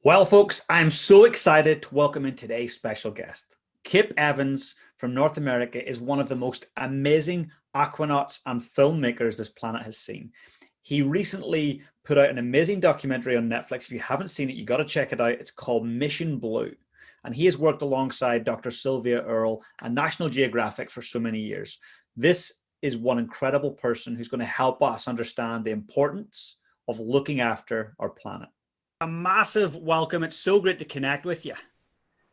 Well, folks, I'm so excited to welcome in today's special guest. Kip Evans from North America is one of the most amazing aquanauts and filmmakers this planet has seen. He recently put out an amazing documentary on Netflix. If you haven't seen it, you got to check it out. It's called Mission Blue. And he has worked alongside Dr. Sylvia Earle and National Geographic for so many years. This is one incredible person who's going to help us understand the importance of looking after our planet. A massive welcome. It's so great to connect with you.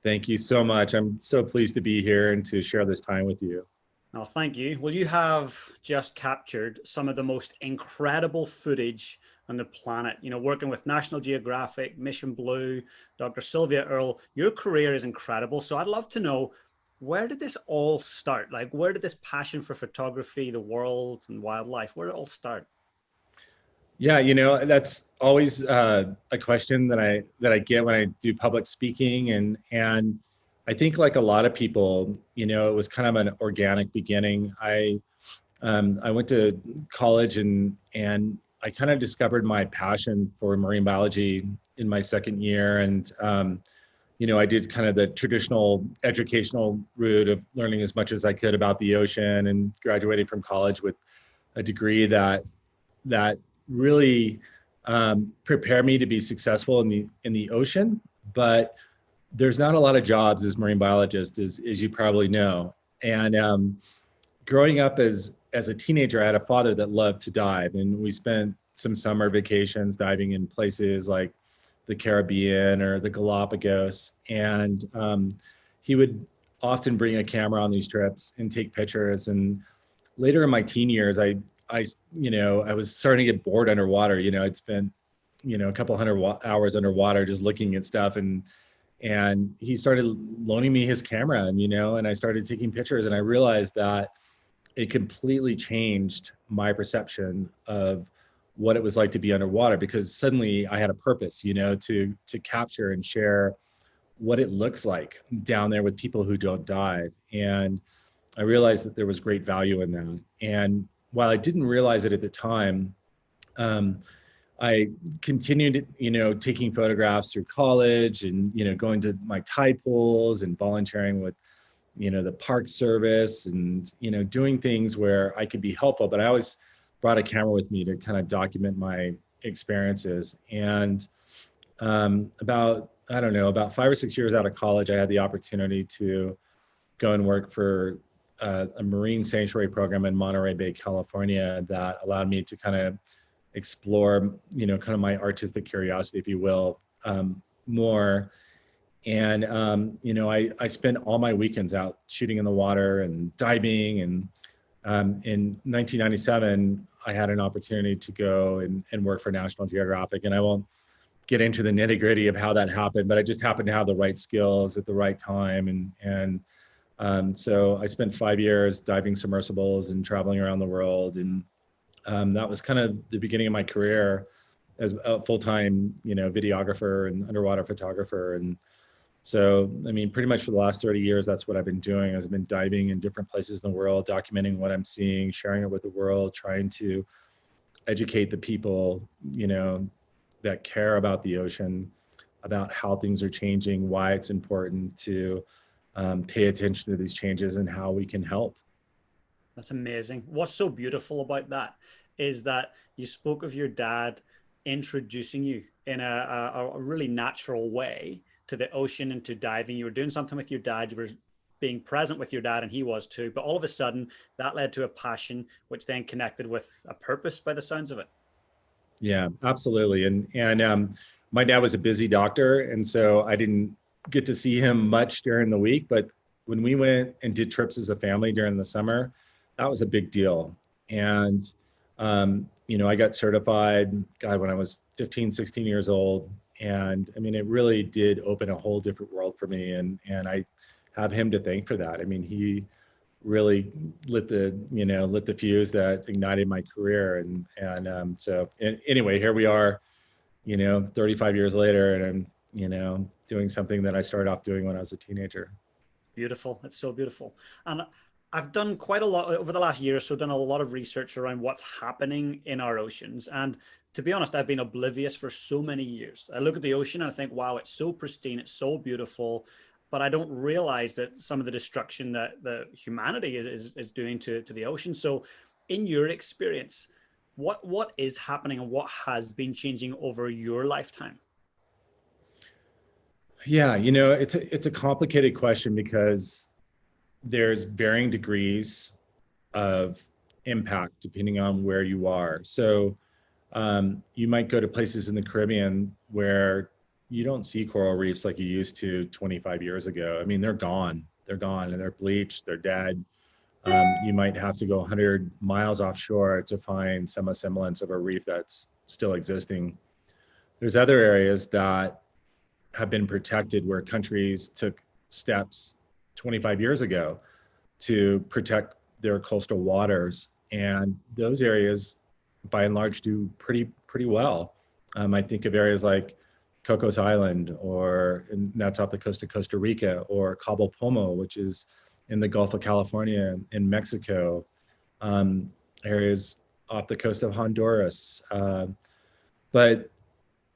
Thank you so much. I'm so pleased to be here and to share this time with you. Oh, thank you. Well, you have just captured some of the most incredible footage on the planet. You know, working with National Geographic, Mission Blue, Dr. Sylvia Earle, your career is incredible. So I'd love to know, where did this all start? Like, where did this passion for photography, the world, and wildlife, where did it all start? Yeah, that's always a question that I get when I do public speaking, and I think like a lot of people, it was kind of an organic beginning. I went to college and I kind of discovered my passion for marine biology in my second year, and I did kind of the traditional educational route of learning as much as I could about the ocean, and graduated from college with a degree that really prepared me to be successful in the ocean. But there's not a lot of jobs as marine biologists, as you probably know. And growing up as a teenager, I had a father that loved to dive, and we spent some summer vacations diving in places like the Caribbean or the Galapagos. And he would often bring a camera on these trips and take pictures. And later in my teen years, I was starting to get bored underwater. I'd spent, a couple hundred hours underwater just looking at stuff, and he started loaning me his camera, and I started taking pictures, and I realized that it completely changed my perception of what it was like to be underwater, because suddenly I had a purpose, to capture and share what it looks like down there with people who don't dive. And I realized that there was great value in that. And while I didn't realize it at the time, I continued, taking photographs through college, and, going to my tide pools and volunteering with, the park service, and, doing things where I could be helpful. But I always brought a camera with me to kind of document my experiences. And about 5 or 6 years out of college, I had the opportunity to go and work for a marine sanctuary program in Monterey Bay, California, that allowed me to kind of explore, kind of my artistic curiosity, if you will, more. And, I spent all my weekends out shooting in the water and diving. And in 1997, I had an opportunity to go and work for National Geographic. And I won't get into the nitty gritty of how that happened, but I just happened to have the right skills at the right time. So I spent 5 years diving submersibles and traveling around the world. And that was kind of the beginning of my career as a full-time, videographer and underwater photographer. And so, I mean, pretty much for the last 30 years, that's what I've been doing. I've been diving in different places in the world, documenting what I'm seeing, sharing it with the world, trying to educate the people, that care about the ocean, about how things are changing, why it's important to pay attention to these changes, and how we can help. That's amazing. What's so beautiful about that is that you spoke of your dad introducing you in a really natural way to the ocean and to diving. You were doing something with your dad, you were being present with your dad, and he was too. But all of a sudden, that led to a passion, which then connected with a purpose by the sounds of it. Yeah, absolutely. And my dad was a busy doctor, and so I didn't get to see him much during the week. But when we went and did trips as a family during the summer, that was a big deal. And I got certified, God, when I was 15, 16 years old. And I mean, it really did open a whole different world for me. And I have him to thank for that. I mean, he really lit the fuse that ignited my career. And anyway, here we are, 35 years later, and I'm, doing something that I started off doing when I was a teenager. Beautiful. It's so beautiful. And I've done quite a lot over the last year or so, done a lot of research around what's happening in our oceans. And To be honest, I've been oblivious for so many years. I look at the ocean and I think, wow, it's so pristine, it's so beautiful, but I don't realize that some of the destruction that the humanity is doing to the ocean. So, in your experience, what is happening and what has been changing over your lifetime? Yeah, it's a complicated question because there's varying degrees of impact depending on where you are. So you might go to places in the Caribbean where you don't see coral reefs like you used to 25 years ago. I mean, they're gone. They're gone and they're bleached, they're dead. You might have to go 100 miles offshore to find some semblance of a reef that's still existing. There's other areas that have been protected where countries took steps 25 years ago to protect their coastal waters. And those areas, by and large, do pretty well. I think of areas like Cocos Island, and that's off the coast of Costa Rica, or Cabo Pomo, which is in the Gulf of California in Mexico, areas off the coast of Honduras. But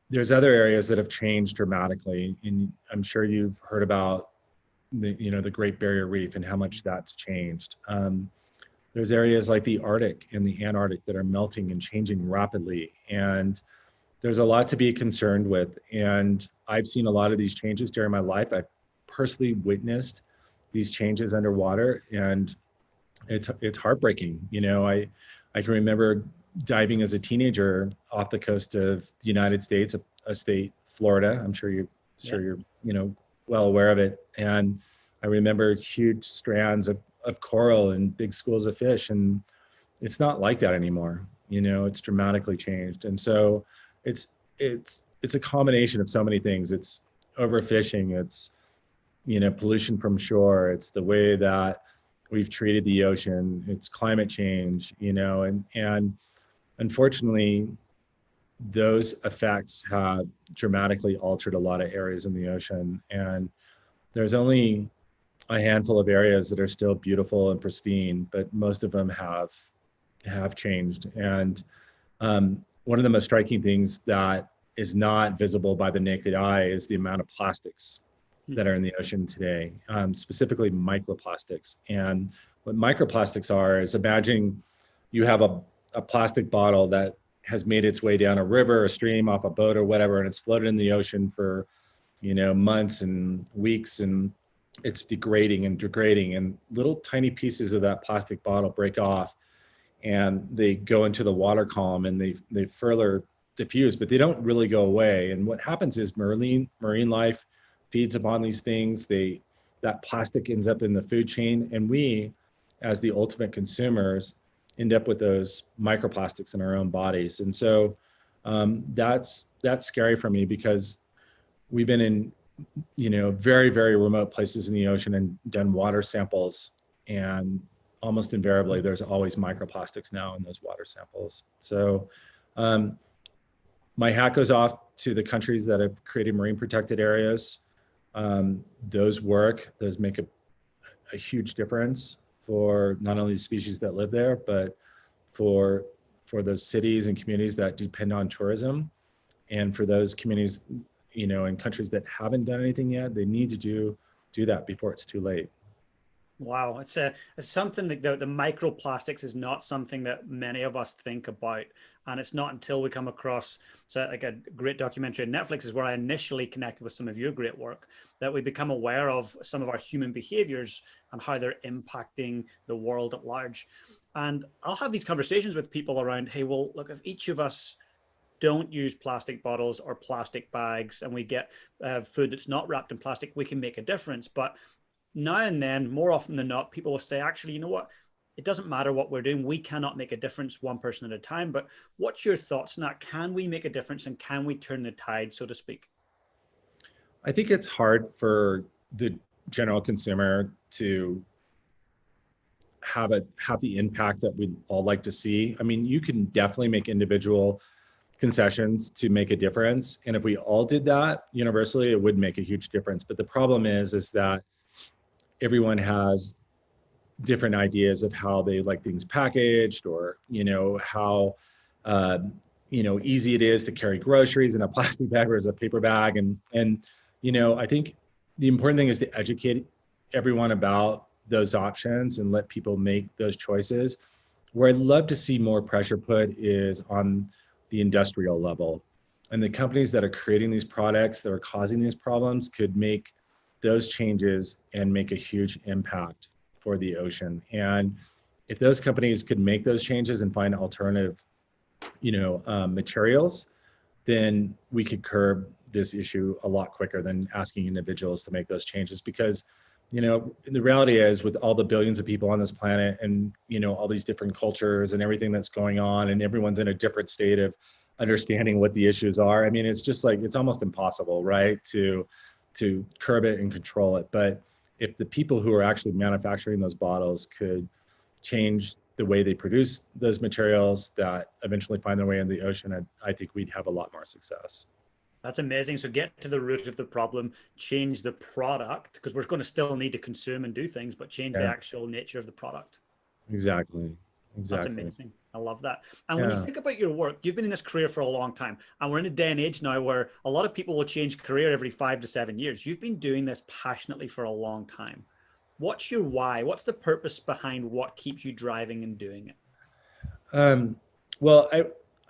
there's other areas that have changed dramatically, and I'm sure you've heard about the Great Barrier Reef and how much that's changed. There's areas like the Arctic and the Antarctic that are melting and changing rapidly, and there's a lot to be concerned with. And I've seen a lot of these changes during my life. I've personally witnessed these changes underwater, and it's heartbreaking. I can remember diving as a teenager off the coast of the United States, a state, Florida. I'm sure you're well aware of it. And I remember huge strands of coral and big schools of fish, and it's not like that anymore. It's dramatically changed. And so it's it's a combination of so many things. It's overfishing, it's pollution from shore, it's the way that we've treated the ocean, it's climate change, and unfortunately those effects have dramatically altered a lot of areas in the ocean, and there's only a handful of areas that are still beautiful and pristine, but most of them have changed. And one of the most striking things that is not visible by the naked eye is the amount of plastics that are in the ocean today, specifically microplastics. And what microplastics are is, imagine you have a plastic bottle that has made its way down a river, a stream, off a boat or whatever, and it's floated in the ocean for months and weeks, and it's degrading and degrading, and little tiny pieces of that plastic bottle break off and they go into the water column and they further diffuse, but they don't really go away. And what happens is marine life feeds upon these things. That plastic ends up in the food chain, and we, as the ultimate consumers, end up with those microplastics in our own bodies. And so that's scary for me, because we've been in very, very remote places in the ocean and done water samples, and almost invariably there's always microplastics now in those water samples. So my hat goes off to the countries that have created marine protected areas. Those make a huge difference for not only the species that live there, but for those cities and communities that depend on tourism. And for those communities, in countries that haven't done anything yet, they need to do that before it's too late. Wow, it's something that the microplastics is not something that many of us think about, and it's not until we come across like a great documentary on Netflix is where I initially connected with some of your great work, that we become aware of some of our human behaviors and how they're impacting the world at large. And I'll have these conversations with people around, hey, well, look, if each of us don't use plastic bottles or plastic bags, and we get food that's not wrapped in plastic, we can make a difference. But now and then, more often than not, people will say, actually, you know what? It doesn't matter what we're doing. We cannot make a difference one person at a time. But what's your thoughts on that? Can we make a difference, and can we turn the tide, so to speak? I think it's hard for the general consumer to have the impact that we'd all like to see. I mean, you can definitely make individual concessions to make a difference. And if we all did that universally, it would make a huge difference. But the problem is that everyone has different ideas of how they like things packaged, or how easy it is to carry groceries in a plastic bag versus a paper bag. And I think the important thing is to educate everyone about those options and let people make those choices. Where I'd love to see more pressure put is on the industrial level. And the companies that are creating these products that are causing these problems could make those changes and make a huge impact for the ocean. And if those companies could make those changes and find alternative, materials, then we could curb this issue a lot quicker than asking individuals to make those changes. Because, the reality is, with all the billions of people on this planet and, all these different cultures and everything that's going on, and everyone's in a different state of understanding what the issues are. I mean, it's just like, it's almost impossible, right, to curb it and control it. But if the people who are actually manufacturing those bottles could change the way they produce those materials that eventually find their way in the ocean, I think we'd have a lot more success. That's amazing. So get to the root of the problem, change the product, because we're going to still need to consume and do things, but change the Yeah, actual nature of the product. exactly. That's Exactly. amazing. I love that. And when you Yeah. think about your work, you've been in this career for a long time. And we're in a day and age now where a lot of people will change career every 5 to 7 years. You've been doing this passionately for a long time. What's your why? What's the purpose behind what keeps you driving and doing it? Um, well,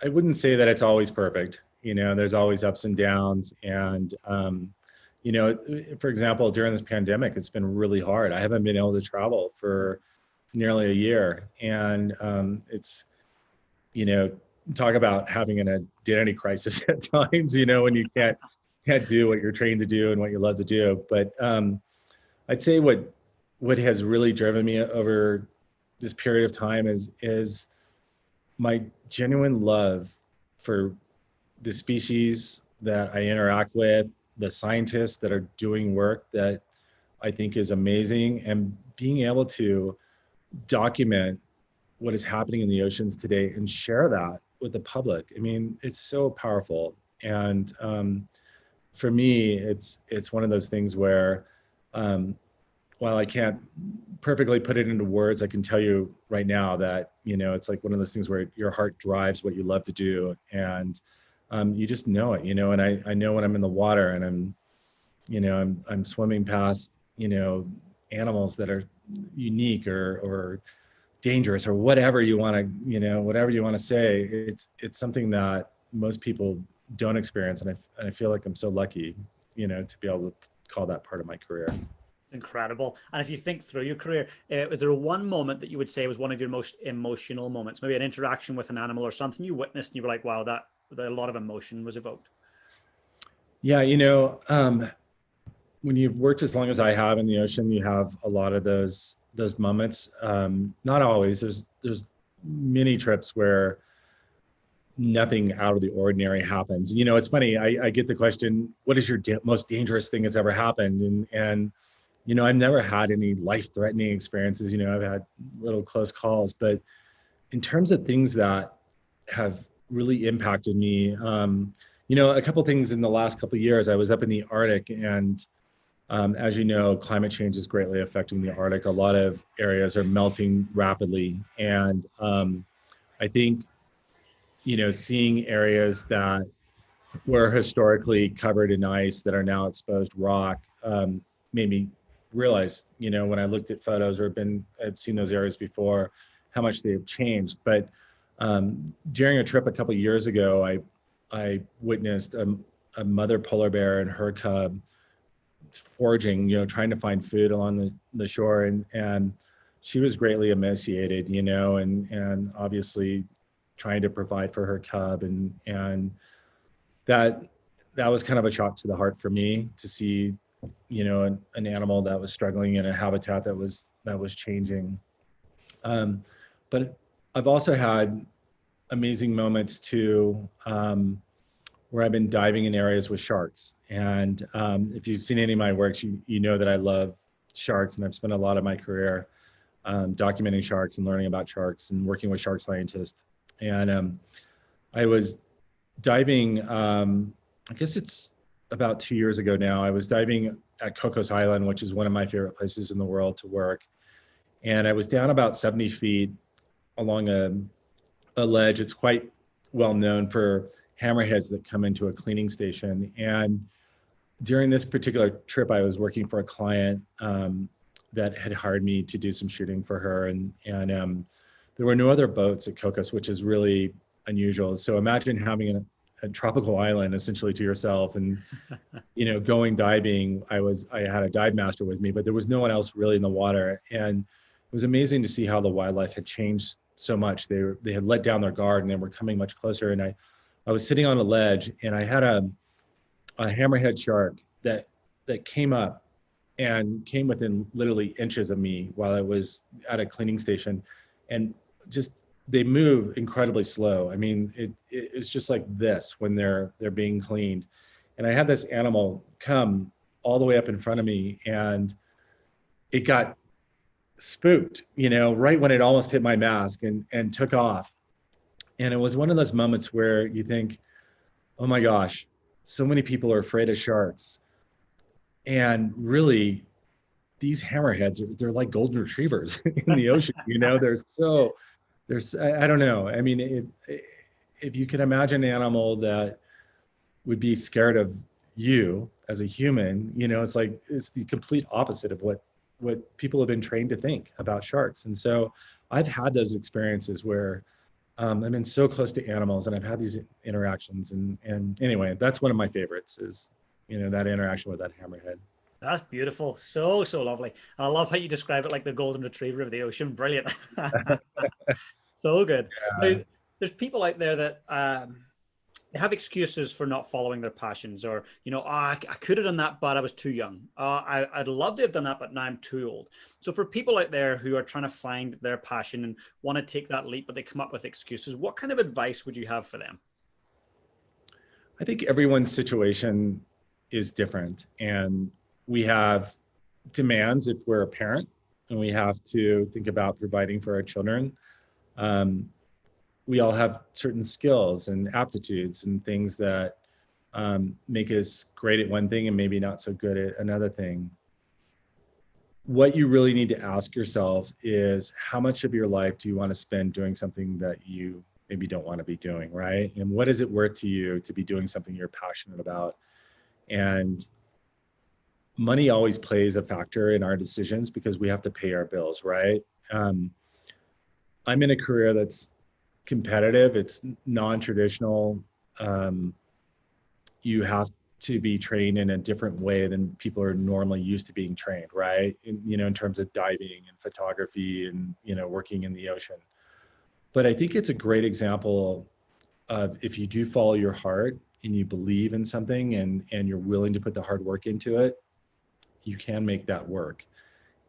I wouldn't say that it's always perfect. There's always ups and downs. And, for example, during this pandemic, it's been really hard. I haven't been able to travel for nearly a year. And it's, you know, talk about having an identity crisis at times, when you can't do what you're trained to do and what you love to do. But I'd say what has really driven me over this period of time is my genuine love for the species that I interact with, the scientists that are doing work that I think is amazing, and being able to document what is happening in the oceans today and share that with the public. I mean, it's so powerful. And for me, it's one of those things where um, while I can't perfectly put it into words, I can tell you right now that, it's like one of those things where your heart drives what you love to do. And you just know it, and I know when I'm in the water and I'm swimming past, animals that are unique or dangerous or whatever you want to, whatever you want to say. It's something that most people don't experience. And I feel like I'm so lucky, to be able to call that part of my career. Incredible. And if you think through your career, is there one moment that you would say was one of your most emotional moments? Maybe an interaction with an animal or something you witnessed and you were like, wow, that a lot of emotion was evoked. Yeah, when you've worked as long as I have in the ocean, you have a lot of those moments. Not always. There's many trips where nothing out of the ordinary happens. It's funny. I get the question, "What is your most dangerous thing that's ever happened?" And I've never had any life-threatening experiences. I've had little close calls, but in terms of things that have really impacted me, a couple things in the last couple of years. I was up in the Arctic, and as you know, climate change is greatly affecting the Arctic. A lot of areas are melting rapidly, and I think seeing areas that were historically covered in ice that are now exposed rock made me realize, when I looked at photos or I've seen those areas before, how much they have changed. But during a trip a couple of years ago, I witnessed a mother polar bear and her cub foraging, trying to find food along the shore, and she was greatly emaciated, and obviously trying to provide for her cub, and that was kind of a shock to the heart for me to see, an animal that was struggling in a habitat that was changing. But I've also had amazing moments too, where I've been diving in areas with sharks. And if you've seen any of my works, you know that I love sharks, and I've spent a lot of my career documenting sharks and learning about sharks and working with shark scientists. And I was diving, I guess it's about 2 years ago now. I was diving at Cocos Island, which is one of my favorite places in the world to work. And I was down about 70 feet along a ledge. It's quite well known for hammerheads that come into a cleaning station. And during this particular trip, I was working for a client that had hired me to do some shooting for her, and there were no other boats at Cocos, which is really unusual. So imagine having a tropical island essentially to yourself, and going diving. I had a dive master with me, but there was no one else really in the water, and it was amazing to see how the wildlife had changed so much. They had let down their guard and they were coming much closer. And I was sitting on a ledge, and I had a hammerhead shark that came up and came within literally inches of me while I was at a cleaning station, and just they move incredibly slow. I mean, it's just like this when they're being cleaned. And I had this animal come all the way up in front of me, and it got spooked, right when it almost hit my mask and took off. And it was one of those moments where you think, oh my gosh, so many people are afraid of sharks. And really, these hammerheads they're like golden retrievers in the ocean. I don't know. I mean, if you can imagine an animal that would be scared of you as a human, it's the complete opposite of what people have been trained to think about sharks. And so I've had those experiences where I've been so close to animals, and I've had these interactions. And anyway, that's one of my favorites is, that interaction with that hammerhead. That's beautiful. So, so lovely. And I love how you describe it like the golden retriever of the ocean. Brilliant. So good. Now, there's people out there that they have excuses for not following their passions, or, I could have done that, but I was too young. I'd love to have done that, but now I'm too old. So for people out there who are trying to find their passion and want to take that leap, but they come up with excuses, what kind of advice would you have for them? I think everyone's situation is different, and we have demands if we're a parent, and we have to think about providing for our children. We all have certain skills and aptitudes and things that make us great at one thing and maybe not so good at another thing. What you really need to ask yourself is, how much of your life do you want to spend doing something that you maybe don't want to be doing, right? And what is it worth to you to be doing something you're passionate about? And money always plays a factor in our decisions because we have to pay our bills, right? I'm in a career that's competitive. It's non-traditional. You have to be trained in a different way than people are normally used to being trained, right? In terms of diving and photography and, working in the ocean. But I think it's a great example of, if you do follow your heart and you believe in something and you're willing to put the hard work into it, you can make that work.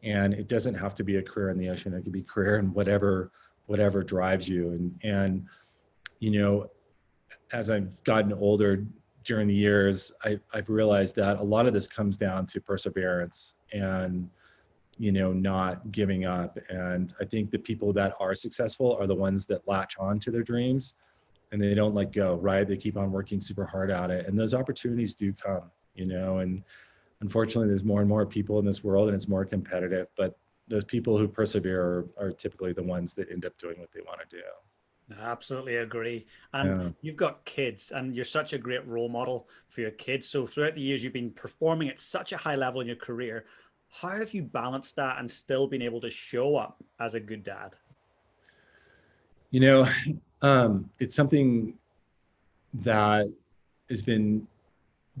And it doesn't have to be a career in the ocean. It could be a career in whatever drives you. And as I've gotten older during the years, I've realized that a lot of this comes down to perseverance and, not giving up. And I think the people that are successful are the ones that latch on to their dreams and they don't let go, right? They keep on working super hard at it. And those opportunities do come, and unfortunately there's more and more people in this world and it's more competitive, but those people who persevere are typically the ones that end up doing what they want to do. I absolutely agree. And you've got kids, and you're such a great role model for your kids. So throughout the years, you've been performing at such a high level in your career. How have you balanced that and still been able to show up as a good dad? It's something that has been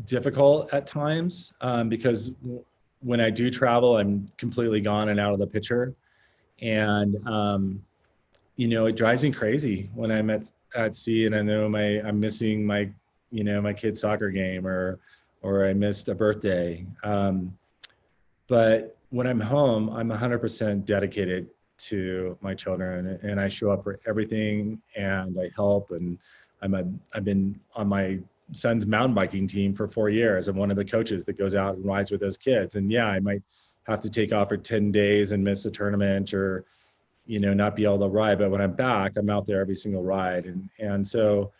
difficult at times because when I do travel, I'm completely gone and out of the picture. And, it drives me crazy when I'm at sea and I know I'm missing my kid's soccer game or I missed a birthday. But when I'm home, I'm 100% dedicated to my children and I show up for everything and I help. And I've been on my son's mountain biking team for 4 years. I'm one of the coaches that goes out and rides with those kids. And yeah, I might have to take off for 10 days and miss a tournament or, not be able to ride. But when I'm back, I'm out there every single ride. And so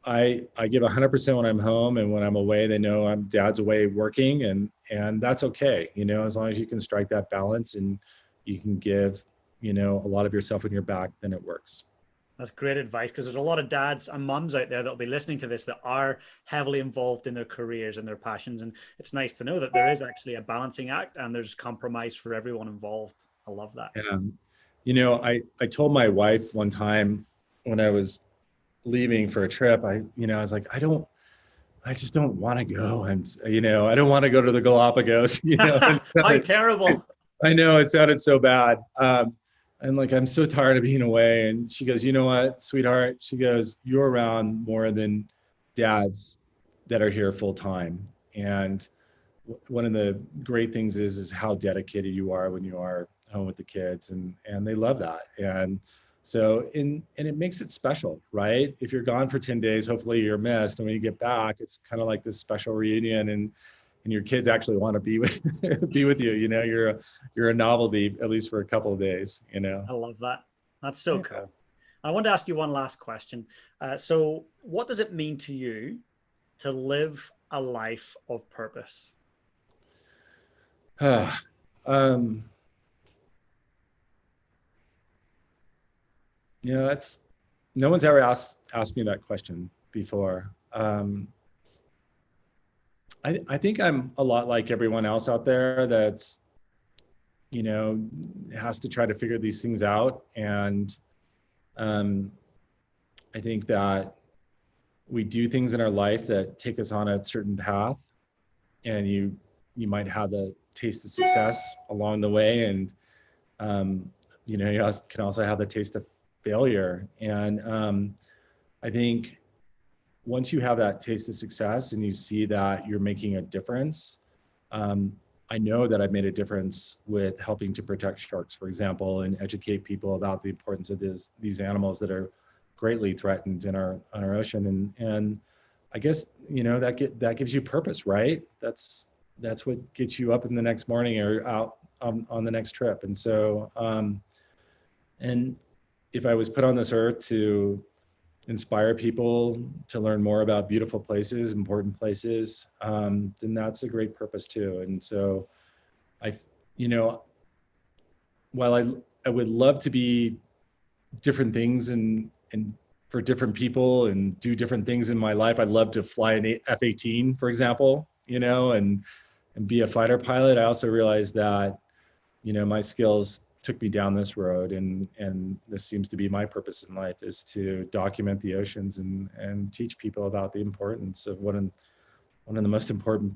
I give 100% when I'm home, and when I'm away, they know dad's away working, and that's okay. As long as you can strike that balance and you can give, a lot of yourself when you're back, then it works. That's great advice, because there's a lot of dads and mums out there that'll be listening to this that are heavily involved in their careers and their passions. And it's nice to know that there is actually a balancing act and there's compromise for everyone involved. I love that. And, I told my wife one time when I was leaving for a trip, I was like, I just don't want to go. I don't want to go to the Galapagos, How terrible. I know it sounded so bad. And like, I'm so tired of being away. And she goes, you know what, sweetheart? She goes, you're around more than dads that are here full time. And one of the great things is how dedicated you are when you are home with the kids, and they love that. And so, and it makes it special, right? If you're gone for 10 days, hopefully you're missed. And when you get back, it's kind of like this special reunion, and your kids actually want to be with be with you. You're a novelty, at least for a couple of days. I love that. That's so cool. I want to ask you one last question. So what does it mean to you to live a life of purpose? That's, no one's ever asked me that question before. I think I'm a lot like everyone else out there that's, has to try to figure these things out. And I think that we do things in our life that take us on a certain path, and you might have the taste of success along the way. And, you can also have the taste of failure. And I think once you have that taste of success and you see that you're making a difference, I know that I've made a difference with helping to protect sharks, for example, and educate people about the importance of these animals that are greatly threatened in our ocean. And I guess, that gives you purpose, right? That's what gets you up in the next morning or out on the next trip. And so, and if I was put on this earth to inspire people to learn more about beautiful places, important places, then that's a great purpose too. And so while I would love to be different things and for different people and do different things in my life, I'd love to fly an F-18, for example, and be a fighter pilot. I also realized that, my skills took me down this road, and this seems to be my purpose in life, is to document the oceans and teach people about the importance of one of the most important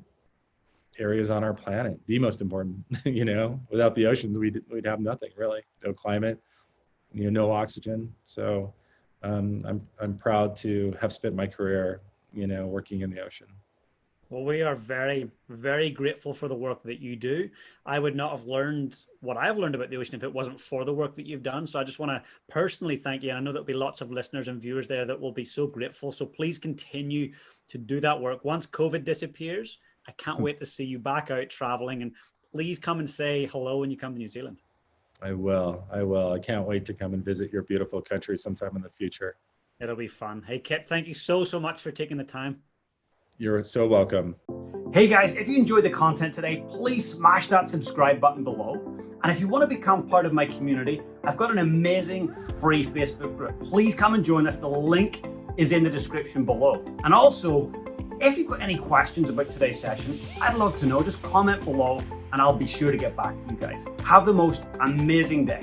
areas on our planet, the most important. Without the oceans, we'd have nothing really, no climate, no oxygen. So I'm proud to have spent my career, working in the ocean. Well, we are very, very grateful for the work that you do. I would not have learned what I've learned about the ocean if it wasn't for the work that you've done. So I just want to personally thank you. And I know there'll be lots of listeners and viewers there that will be so grateful. So please continue to do that work. Once COVID disappears, I can't wait to see you back out traveling. And please come and say hello when you come to New Zealand. I will. I can't wait to come and visit your beautiful country sometime in the future. It'll be fun. Hey, Kip, thank you so much for taking the time. You're so welcome. Hey guys, if you enjoyed the content today, please smash that subscribe button below. And if you want to become part of my community, I've got an amazing free Facebook group. Please come and join us. The link is in the description below. And also, if you've got any questions about today's session, I'd love to know. Just comment below and I'll be sure to get back to you guys. Have the most amazing day.